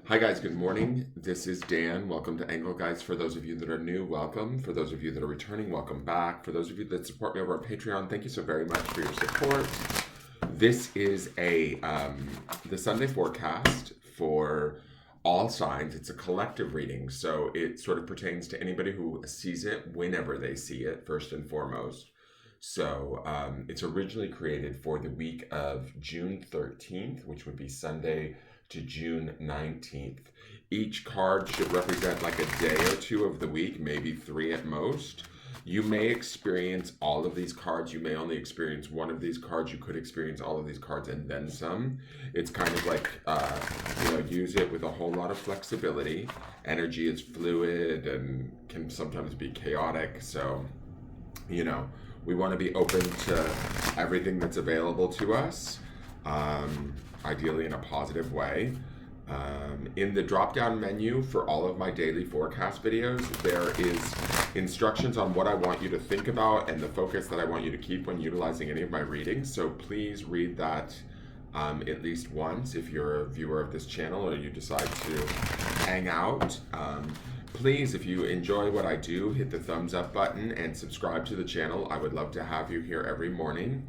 Hi guys, good morning. This is Dan. Welcome to Engelgeist. For those of you that are new, welcome. For those of you that are returning, welcome back. For those of you that support me over on Patreon, thank you so very much for your support. This is the Sunday forecast for all signs. It's a collective reading, so it sort of pertains to anybody who sees it whenever they see it, first and foremost. So it's originally created for the week of June 13th, which would be Sunday to June 19th. Each card should represent like a day or two of the week, maybe 3 at most. You may experience all of these cards. You may only experience one of these cards. You could experience all of these cards and then some. It's kind of like, use it with a whole lot of flexibility. Energy is fluid and can sometimes be chaotic. So, we want to be open to everything that's available to us, ideally in a positive way. In the drop-down menu for all of my daily forecast videos, there is instructions on what I want you to think about and the focus that I want you to keep when utilizing any of my readings. So please read that at least once if you're a viewer of this channel or you decide to hang out. Please, if you enjoy what I do, hit the thumbs up button and subscribe to the channel. I would love to have you here every morning.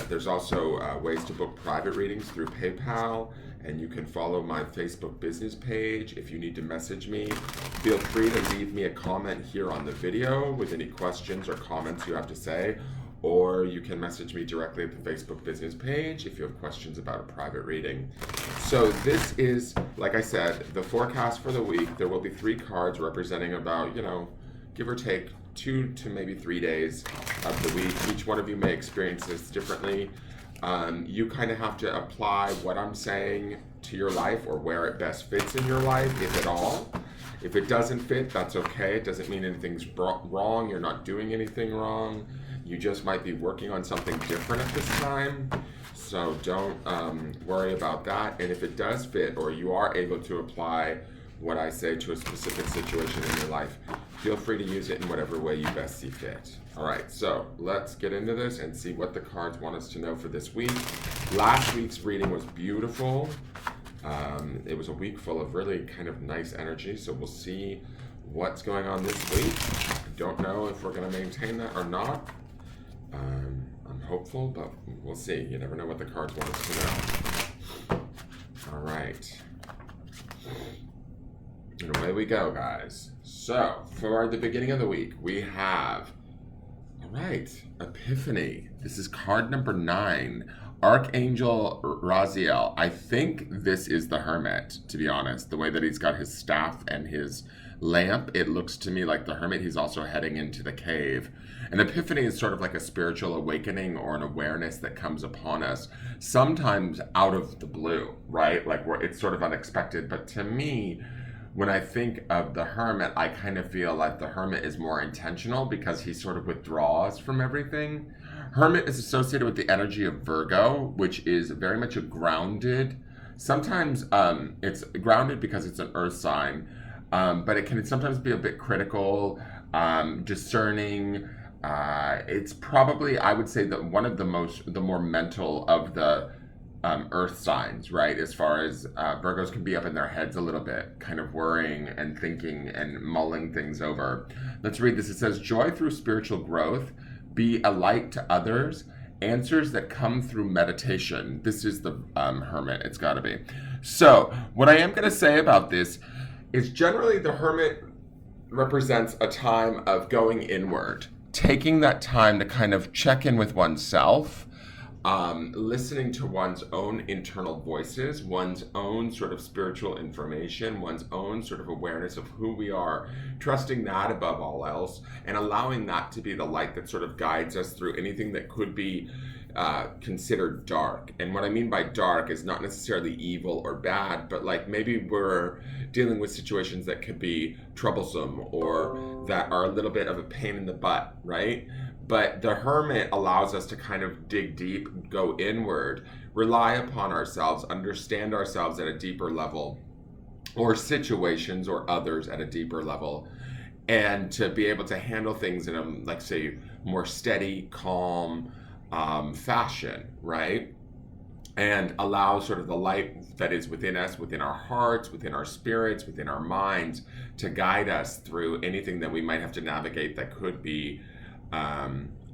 There's also ways to book private readings through PayPal, and you can follow my Facebook business page. If you need to message me, feel free to leave me a comment here on the video with any questions or comments you have to say, or you can message me directly at the Facebook business page if you have questions about a private reading. So this is, like I said, the forecast for the week. There will be 3 cards representing about, give or take 2 to maybe 3 days of the week. Each one of you may experience this differently. You kind of have to apply what I'm saying to your life or where it best fits in your life, if at all. If it doesn't fit, that's okay. It doesn't mean anything's wrong. You're not doing anything wrong. You just might be working on something different at this time. So don't worry about that. And if it does fit, or you are able to apply what I say to a specific situation in your life, feel free to use it in whatever way you best see fit. All right, so let's get into this and see what the cards want us to know for this week. Last week's reading was beautiful. It was a week full of really kind of nice energy, so we'll see what's going on this week. I don't know if we're going to maintain that or not. I'm hopeful, but we'll see. You never know what the cards want us to know. All right. And away we go, guys. So, for the beginning of the week, we have, Epiphany. This is card number 9. Archangel Raziel. I think this is the Hermit, to be honest. The way that he's got his staff and his lamp, it looks to me like the Hermit. He's also heading into the cave. An epiphany is sort of like a spiritual awakening or an awareness that comes upon us, sometimes out of the blue, right? Like it's sort of unexpected. But to me, when I think of the Hermit, I kind of feel like the Hermit is more intentional because he sort of withdraws from everything. Hermit is associated with the energy of Virgo, which is very much a grounded. Sometimes it's grounded because it's an earth sign, but it can sometimes be a bit critical, discerning. It's probably, I would say, that one of the more mental of the earth signs, right? As far as Virgos can be up in their heads a little bit, kind of worrying and thinking and mulling things over. Let's read this. It says, joy through spiritual growth, be a light to others, answers that come through meditation. This is the Hermit, it's got to be. So what I am going to say about this is generally the Hermit represents a time of going inward, taking that time to kind of check in with oneself, listening to one's own internal voices, one's own sort of spiritual information, one's own sort of awareness of who we are, trusting that above all else, and allowing that to be the light that sort of guides us through anything that could be considered dark. And what I mean by dark is not necessarily evil or bad, but like maybe we're dealing with situations that could be troublesome or that are a little bit of a pain in the butt, right? But the Hermit allows us to kind of dig deep, go inward, rely upon ourselves, understand ourselves at a deeper level, or situations or others at a deeper level, and to be able to handle things in a, like, say, more steady, calm fashion, right? And allow sort of the light that is within us, within our hearts, within our spirits, within our minds, to guide us through anything that we might have to navigate that could be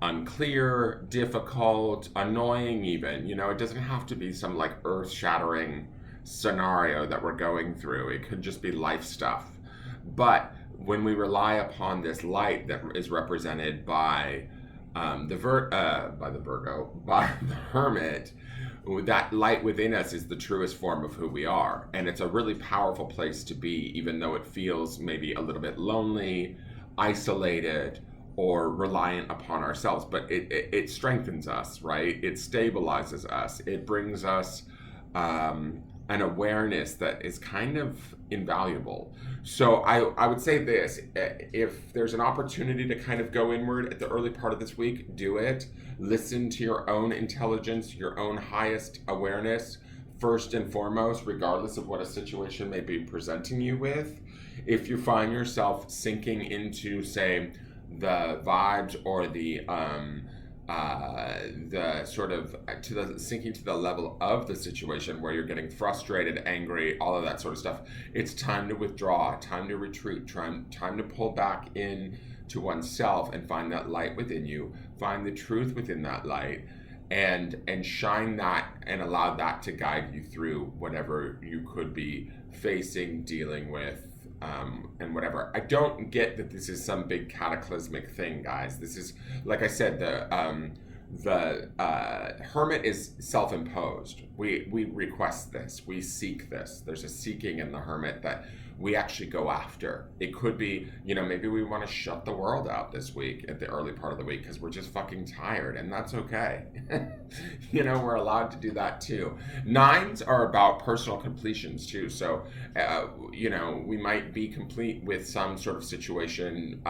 unclear, difficult, annoying even. You know, it doesn't have to be some like earth-shattering scenario that we're going through. It could just be life stuff. But when we rely upon this light that is represented by by the Hermit, that light within us is the truest form of who we are, and it's a really powerful place to be, even though it feels maybe a little bit lonely, isolated, or reliant upon ourselves. But it strengthens us, right? It stabilizes us. It brings us an awareness that is kind of invaluable. So I would say this: if there's an opportunity to kind of go inward at the early part of this week, do it. Listen to your own intelligence, your own highest awareness, first and foremost, regardless of what a situation may be presenting you with. If you find yourself sinking into, say, the vibes or the sort of to the sinking to the level of the situation where you're getting frustrated, angry, all of that sort of stuff, it's time to withdraw, time to retreat, time to pull back in to oneself and find that light within you, find the truth within that light, and shine that and allow that to guide you through whatever you could be facing, dealing with, and whatever. I don't get that this is some big cataclysmic thing, guys. This is, like I said, the Hermit is self-imposed. We request this. We seek this. There's a seeking in the Hermit that we actually go after. It could be, you know, maybe we want to shut the world out this week at the early part of the week because we're just fucking tired, and that's okay. You know, we're allowed to do that too. Nines are about personal completions too. So, you know, we might be complete with some sort of situation,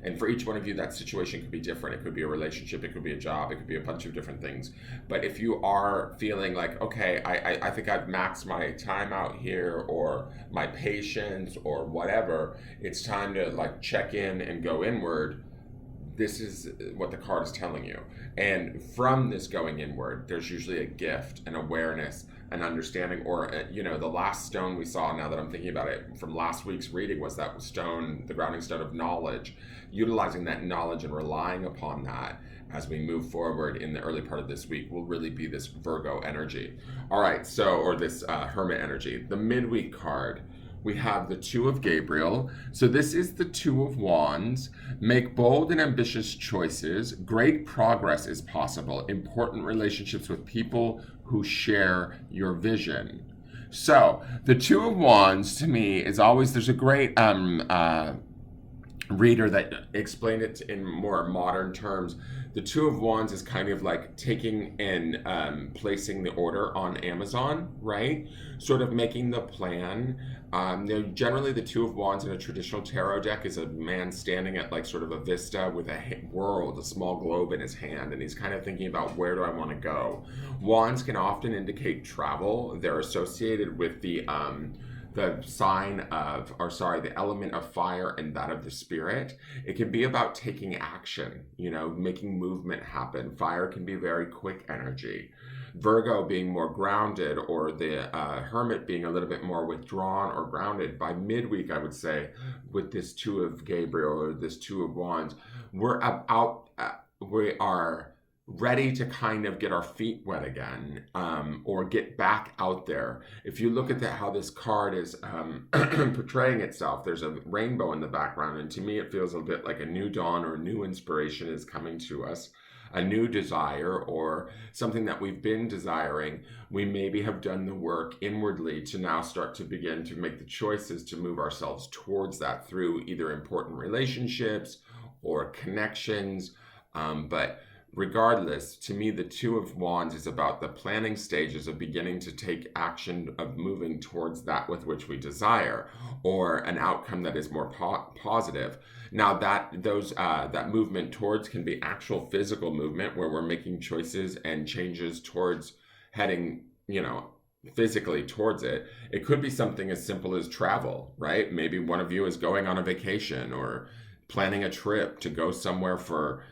and for each one of you, that situation could be different. It could be a relationship, it could be a job, it could be a bunch of different things. But if you are feeling like, okay, I think I've maxed my time out here, or my patience, or whatever, it's time to like check in and go inward. This is what the card is telling you. And from this going inward, there's usually a gift, an awareness, an understanding, or, you know, the last stone we saw, now that I'm thinking about it, from last week's reading was that stone, the grounding stone of knowledge. Utilizing that knowledge and relying upon that as we move forward in the early part of this week will really be this Virgo energy. All right, so, or this Hermit energy. The midweek card, we have the Two of Gabriel. So this is the Two of Wands. Make bold and ambitious choices. Great progress is possible. Important relationships with people who share your vision. So the Two of Wands, to me, is always, there's a great reader that explained it in more modern terms. The Two of Wands is kind of like taking and placing the order on Amazon, right? Sort of making the plan. Generally, the Two of Wands in a traditional tarot deck is a man standing at like sort of a vista with a world, a small globe in his hand, and he's kind of thinking about, where do I want to go? Wands can often indicate travel. They're associated with the sign of, or sorry, the element of fire and that of the spirit. It can be about taking action, you know, making movement happen. Fire can be very quick energy. Virgo being more grounded, or the Hermit being a little bit more withdrawn or grounded. By midweek, I would say, with this Two of Gabriel or this Two of Wands, we are ready to kind of get our feet wet again, or get back out there. If you look at how this card is portraying itself, there's a rainbow in the background, and to me it feels a bit like a new dawn or a new inspiration is coming to us, a new desire, or something that we've been desiring. We maybe have done the work inwardly to now start to begin to make the choices to move ourselves towards that through either important relationships or connections, but regardless, to me, the Two of Wands is about the planning stages of beginning to take action, of moving towards that with which we desire, or an outcome that is more positive. Now, that movement towards can be actual physical movement, where we're making choices and changes towards heading, you know, physically towards it. It could be something as simple as travel, right? Maybe one of you is going on a vacation or planning a trip to go somewhere over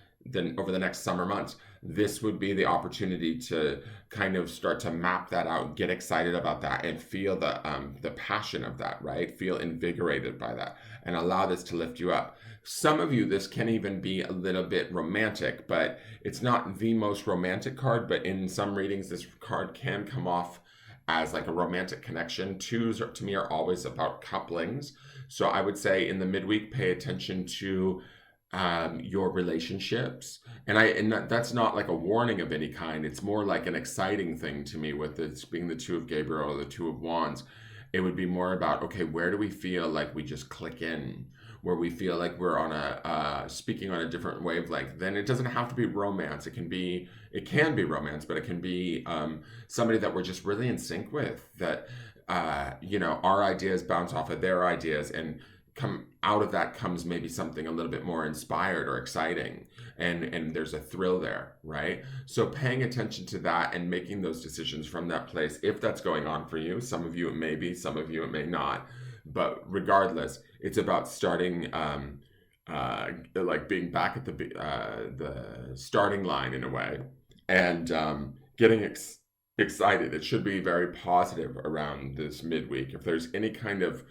the next summer months. this would be the opportunity to kind of start to map that out, get excited about that, and feel the passion of that, right? Feel invigorated by that, and allow this to lift you up. Some of you, this can even be a little bit romantic, but it's not the most romantic card. But in some readings, this card can come off as like a romantic connection. Twos to me are always about couplings. So I would say in the midweek, pay attention to your relationships, and that's not like a warning of any kind. It's more like an exciting thing to me, with this being the Two of Gabriel or the Two of Wands. It would be more about, okay, where do we feel like we just click in, where we feel like we're on a speaking on a different wavelength. Then it doesn't have to be romance. It can be romance, but it can be somebody that we're just really in sync with, that our ideas bounce off of their ideas, and come out of that comes maybe something a little bit more inspired or exciting, and there's a thrill there, right? So paying attention to that and making those decisions from that place, if that's going on for you. Some of you it may be, some of you it may not, but regardless, it's about starting like being back at the starting line in a way, and getting excited. It should be very positive around this midweek. If there's any kind of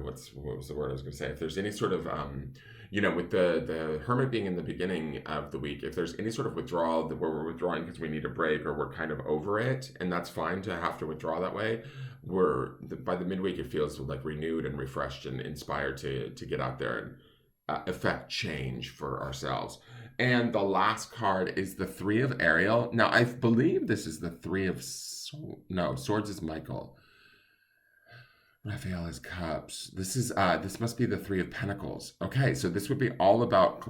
what was the word I was going to say? If there's any sort of, with the Hermit being in the beginning of the week, if there's any sort of withdrawal where we're withdrawing because we need a break or we're kind of over it, and that's fine to have to withdraw that way, by the midweek, it feels like renewed and refreshed and inspired to get out there and effect change for ourselves. And the last card is the Three of Ariel. Now, I believe this is the Three of Swords is Michael. Raphael is Cups. This must be the Three of Pentacles. Okay, so this would be all about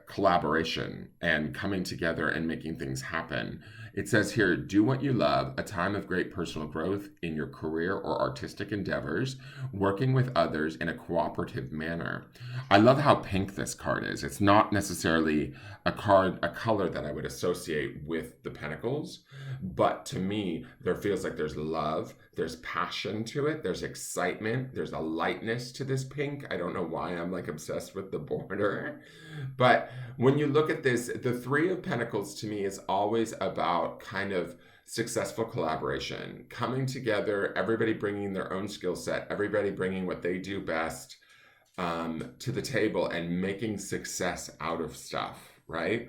collaboration and coming together and making things happen. It says here, do what you love, a time of great personal growth in your career or artistic endeavors, working with others in a cooperative manner. I love how pink this card is. It's not necessarily a color that I would associate with the Pentacles, but to me, there feels like there's love, there's passion to it, there's excitement, there's a lightness to this pink. I don't know why I'm like obsessed with the border, but when you look at this, the Three of Pentacles to me is always about kind of successful collaboration, coming together, everybody bringing their own skill set, everybody bringing what they do best to the table, and making success out of stuff, right?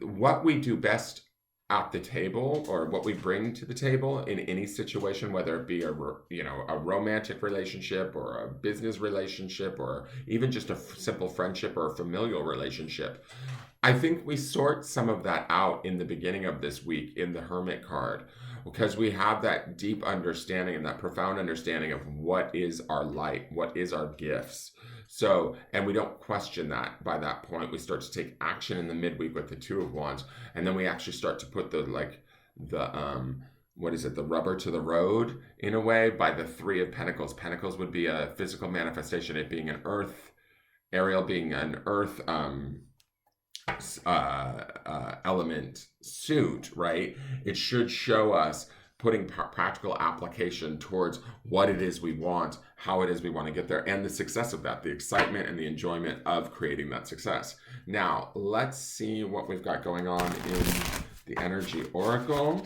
What we do best at the table, or what we bring to the table in any situation, whether it be a romantic relationship or a business relationship, or even just a simple friendship or a familial relationship, I think we sort some of that out in the beginning of this week in the Hermit card, because we have that deep understanding and that profound understanding of what is our light, what is our gifts. So, and we don't question that. By that point, we start to take action in the midweek with the Two of Wands, and then we actually start to put the rubber to the road in a way by the Three of Pentacles. Pentacles would be a physical manifestation, it being an earth, Ariel being an earth element suit, right? It should show us putting practical application towards what it is we want, how it is we want to get there, and the success of that, the excitement and the enjoyment of creating that success. Now, let's see what we've got going on in the Energy Oracle.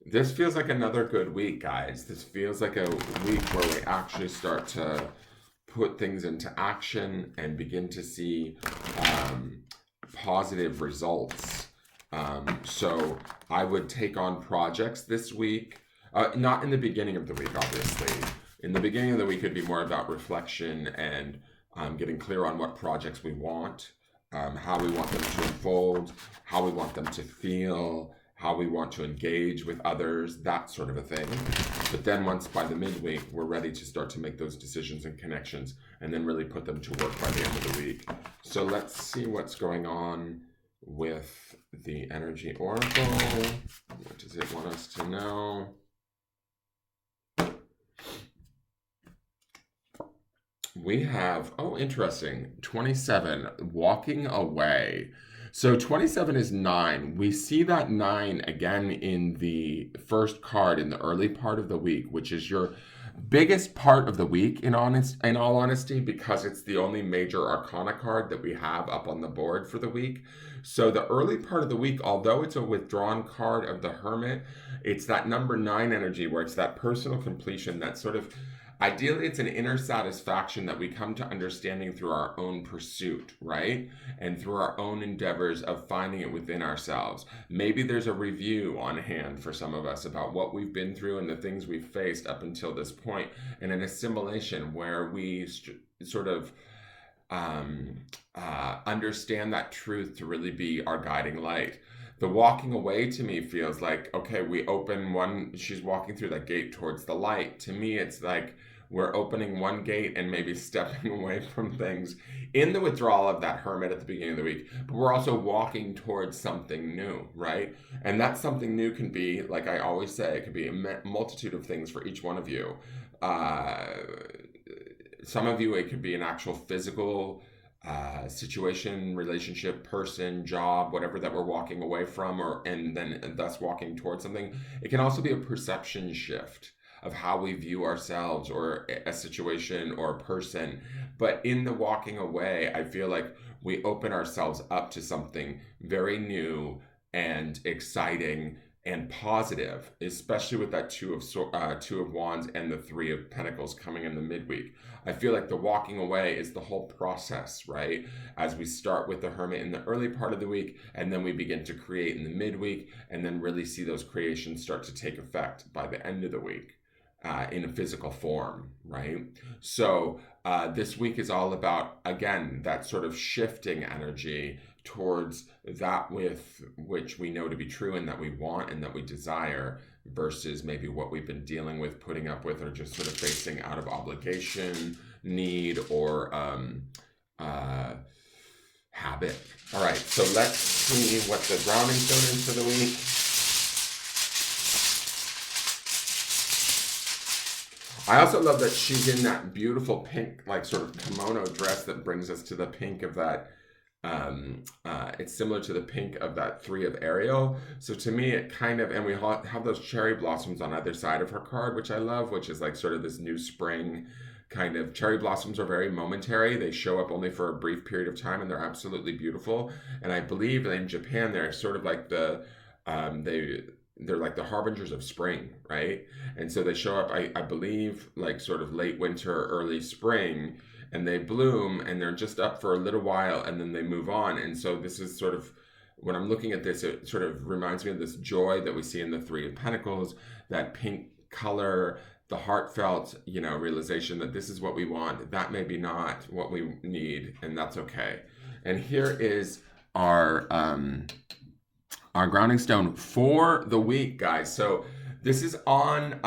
This feels like another good week, guys. This feels like a week where we actually start to put things into action and begin to see positive results. So I would take on projects this week, not in the beginning of the week, obviously. In the beginning of the week, it'd be more about reflection and getting clear on what projects we want, how we want them to unfold, how we want them to feel, how we want to engage with others, that sort of a thing. But then once by the midweek, we're ready to start to make those decisions and connections, and then really put them to work by the end of the week. So let's see what's going on with the Energy Oracle. What does it want us to know? We have, interesting, 27, walking away. So 27 is 9. We see that 9 again in the first card in the early part of the week, which is your Biggest part of the week, in all honesty, because it's the only major arcana card that we have up on the board for the week. So the early part of the week, although it's a withdrawn card of the Hermit, it's that number 9 energy where it's that personal completion, that sort of ideally it's an inner satisfaction that we come to understanding through our own pursuit, right? And through our own endeavors of finding it within ourselves. Maybe there's a review on hand for some of us about what we've been through and the things we've faced up until this point, and an assimilation where we sort of understand that truth to really be our guiding light. The walking away to me feels like, okay, we open one, she's walking through that gate towards the light. To me, it's like we're opening one gate and maybe stepping away from things in the withdrawal of that Hermit at the beginning of the week. But we're also walking towards something new, right? And that something new can be, like I always say, it could be a multitude of things for each one of you. Some of you, it could be an actual physical situation, relationship, person, job, whatever that we're walking away from, and then thus walking towards something. It can also be a perception shift of how we view ourselves or a situation or a person. But in the walking away, I feel like we open ourselves up to something very new and exciting and positive, especially with that two of Wands and the Three of Pentacles coming in the midweek. I feel like the walking away is the whole process, right? As we start with the Hermit in the early part of the week, and then we begin to create in the midweek, and then really see those creations start to take effect by the end of the week in a physical form, right? So this week is all about, again, that sort of shifting energy towards that with which we know to be true and that we want and that we desire, versus maybe what we've been dealing with, putting up with, or just sort of facing out of obligation, need, or habit. All right, so let's see what the grounding stone is for the week. I also love that she's in that beautiful pink, like sort of kimono dress that brings us to the pink of that. It's similar to the pink of that Three of Ariel. So to me, it kind of, and we have those cherry blossoms on either side of her card, which I love, which is like sort of this new spring kind of. Cherry blossoms are very momentary. They show up only for a brief period of time, and they're absolutely beautiful. And I believe in Japan, they're sort of like they're like the harbingers of spring, right? And so they show up, I believe, like sort of late winter, early spring, and they bloom, and they're just up for a little while, and then they move on. And so this is sort of, when I'm looking at this, it sort of reminds me of this joy that we see in the Three of Pentacles, that pink color, the heartfelt, realization that this is what we want. That may be not what we need, and that's okay. And here is our grounding stone for the week, guys. So this is on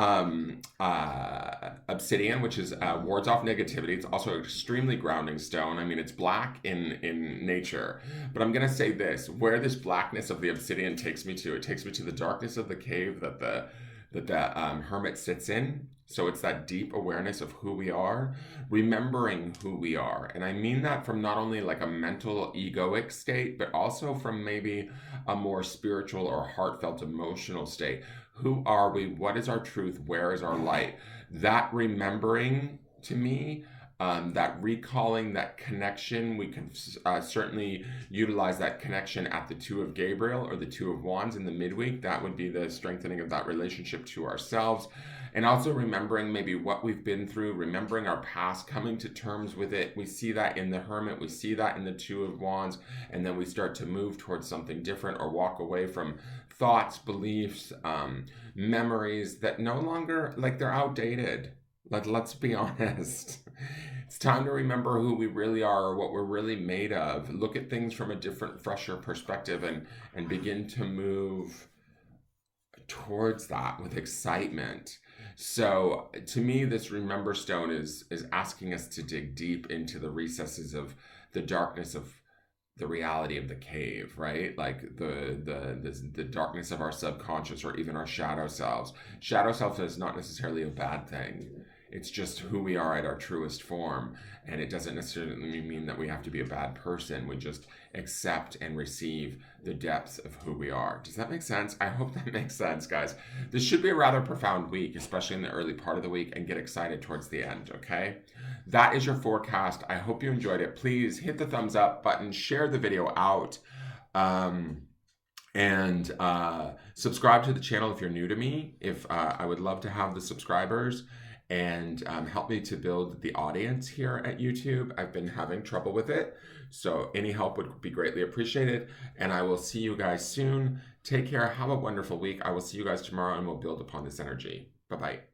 obsidian, which is wards off negativity. It's also an extremely grounding stone. I mean, it's black in nature, but I'm gonna say this: where this blackness of the obsidian takes me to, it takes me to the darkness of the cave that the hermit sits in. So it's that deep awareness of who we are, remembering who we are. And I mean that from not only like a mental egoic state, but also from maybe a more spiritual or heartfelt emotional state. Who are we? What is our truth? Where is our light? That remembering, to me, that recalling, that connection, we can certainly utilize that connection at the Two of Gabriel or the Two of Wands in the midweek. That would be the strengthening of that relationship to ourselves. And also remembering maybe what we've been through, remembering our past, coming to terms with it. We see that in the Hermit, we see that in the Two of Wands, and then we start to move towards something different or walk away from thoughts, beliefs, memories that no longer, like, they're outdated. Let's be honest. It's time to remember who we really are, or what we're really made of. Look at things from a different, fresher perspective, and begin to move towards that with excitement. So to me, this Remember Stone is asking us to dig deep into the recesses of the darkness of the reality of the cave, right? Like the darkness of our subconscious, or even our shadow selves. Shadow self is not necessarily a bad thing. It's just who we are at our truest form. And it doesn't necessarily mean that we have to be a bad person. We just accept and receive the depths of who we are. Does that make sense? I hope that makes sense, guys. This should be a rather profound week, especially in the early part of the week, and get excited towards the end, okay? That is your forecast. I hope you enjoyed it. Please hit the thumbs up button, share the video out, and subscribe to the channel if you're new to me. I would love to have the subscribers, and help me to build the audience here at YouTube. I've been having trouble with it, so any help would be greatly appreciated. And I will see you guys soon. Take care. Have a wonderful week. I will see you guys tomorrow, and we'll build upon this energy. Bye-bye.